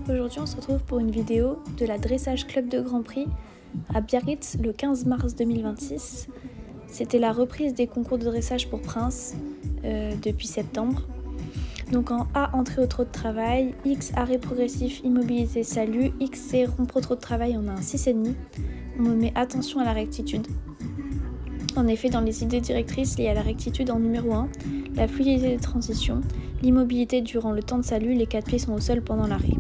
Aujourd'hui on se retrouve pour une vidéo de la dressage club de Grand Prix à Biarritz le 15 mars 2026. C'était la reprise des concours de dressage pour Prince depuis septembre. Donc en A, entrée au trot de travail, X, arrêt progressif, immobilité, salut, XC, rompre au trot de travail, on a un 6,5. On me met attention à la rectitude. En effet, dans les idées directrices liées à la rectitude en numéro 1, la fluidité des transitions, l'immobilité durant le temps de salut, les 4 pieds sont au sol pendant l'arrêt.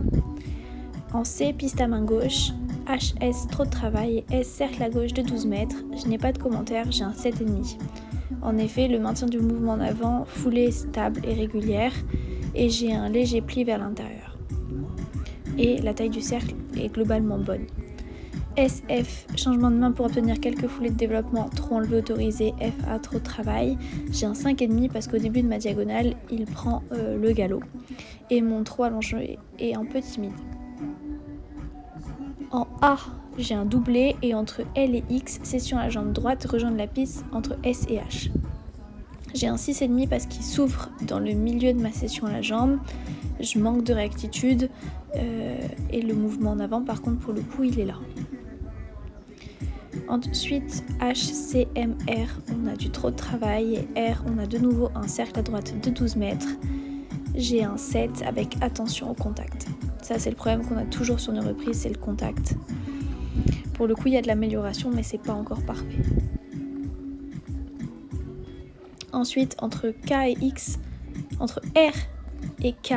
En C, piste à main gauche, HS, trot de travail et S, cercle à gauche de 12 mètres. Je n'ai pas de commentaire, j'ai un 7,5. En effet, le maintien du mouvement en avant, foulée stable et régulière, et j'ai un léger pli vers l'intérieur. Et la taille du cercle est globalement bonne. SF, changement de main pour obtenir quelques foulées de développement, trop enlevé autorisé, FA, trop de travail. J'ai un 5,5 parce qu'au début de ma diagonale, il prend le galop. Et mon trop allongé est un peu timide. En A, j'ai un doublé et entre L et X, session à la jambe droite, rejoindre la piste entre S et H. J'ai un 6,5 parce qu'il s'ouvre dans le milieu de ma session à la jambe. Je manque de réactitude et le mouvement en avant, par contre, pour le coup, il est là. Ensuite, H, C, M, R, on a du trot de travail et R, on a de nouveau un cercle à droite de 12 mètres. J'ai un 7 avec attention au contact. Ça, c'est le problème qu'on a toujours sur nos reprises, c'est le contact. Pour le coup, il y a de l'amélioration, mais c'est pas encore parfait. Ensuite, entre K et X, entre R et K,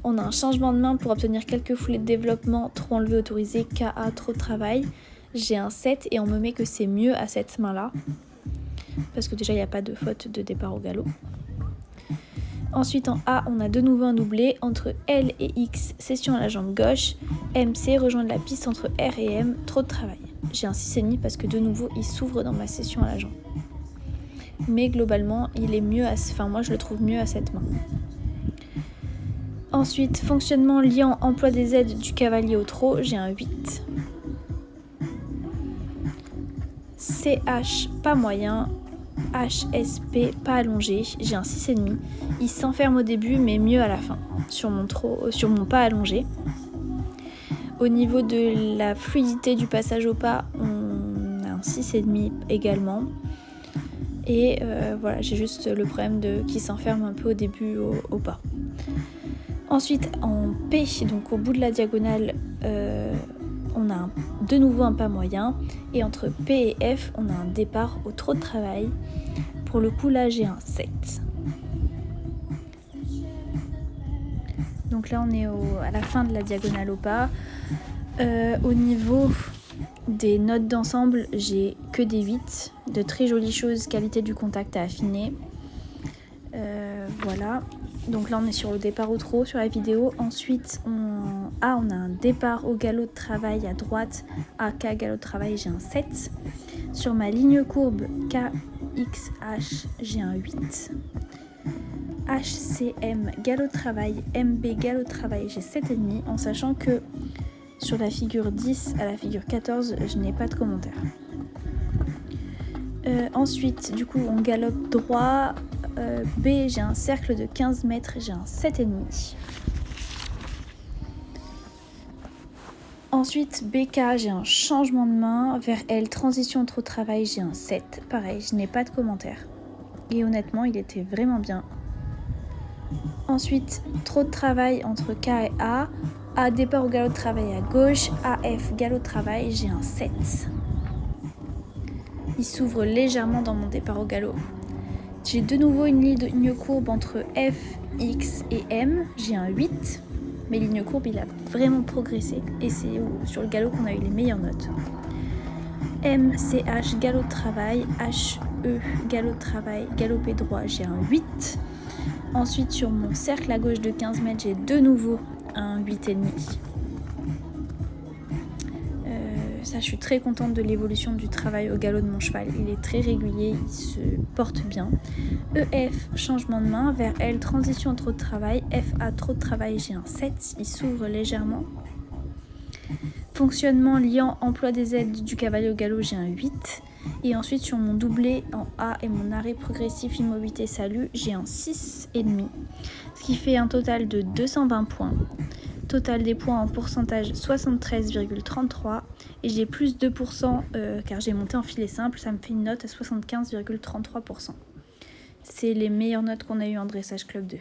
on a un changement de main pour obtenir quelques foulées de développement, trop enlevé autorisé, KA, trop de travail. J'ai un 7 et on me met que c'est mieux à cette main-là, parce que déjà il n'y a pas de faute de départ au galop. Ensuite en A, on a de nouveau un doublé entre L et X, session à la jambe gauche, MC, rejoindre la piste entre R et M, trop de travail. J'ai un 6,5 parce que de nouveau il s'ouvre dans ma session à la jambe. Mais globalement, il est mieux moi je le trouve mieux à cette main. Ensuite, fonctionnement liant emploi des aides du cavalier au trot, j'ai un 8. CH, pas moyen. HSP, pas allongé, j'ai un 6,5. Il s'enferme au début, mais mieux à la fin, sur mon pas allongé. Au niveau de la fluidité du passage au pas, on a un 6,5 également. Et voilà, j'ai juste le problème qui s'enferme un peu au début au pas. Ensuite, en P, donc au bout de la diagonale, on a de nouveau un pas moyen. Et entre P et F, on a un départ au trot de travail. Pour le coup, là, j'ai un 7. Donc là, on est à la fin de la diagonale au pas. Au niveau des notes d'ensemble, j'ai que des 8. De très jolies choses, qualité du contact à affiner. Voilà. Donc là, on est sur le départ au trot sur la vidéo. Ensuite, on a un départ au galop de travail à droite. AK, galop de travail, j'ai un 7. Sur ma ligne courbe KXH, j'ai un 8. HCM, galop de travail, MB, galop de travail, j'ai 7,5. En sachant que sur la figure 10 à la figure 14, je n'ai pas de commentaire. Ensuite, du coup, on galope droit. B, j'ai un cercle de 15 mètres, j'ai un 7,5. Ensuite, BK, j'ai un changement de main. Vers L, transition trop de travail, j'ai un 7. Pareil, je n'ai pas de commentaire. Et honnêtement, il était vraiment bien. Ensuite, trop de travail entre K et A. A, départ au galop de travail à gauche. AF, galop de travail, j'ai un 7. Il s'ouvre légèrement dans mon départ au galop. J'ai de nouveau une ligne courbe entre F, X et M. J'ai un 8. Mes lignes courbes, il a vraiment progressé. Et c'est sur le galop qu'on a eu les meilleures notes. M, CH, galop de travail. H, E, galop de travail. Galopé droit, j'ai un 8. Ensuite, sur mon cercle à gauche de 15 mètres, j'ai de nouveau un 8,5. Ça, je suis très contente de l'évolution du travail au galop de mon cheval. Il est très régulier, il se porte bien. EF, changement de main. Vers L, transition trop de travail. FA, trop de travail, j'ai un 7. Il s'ouvre légèrement. Fonctionnement liant emploi des aides du cavalier au galop, j'ai un 8. Et ensuite, sur mon doublé en A et mon arrêt progressif immobilité salut, j'ai un 6,5. Ce qui fait un total de 220 points. Total des points en pourcentage 73,33 et j'ai plus 2% car j'ai monté en filet simple, ça me fait une note à 75,33%. C'est les meilleures notes qu'on a eues en dressage club 2.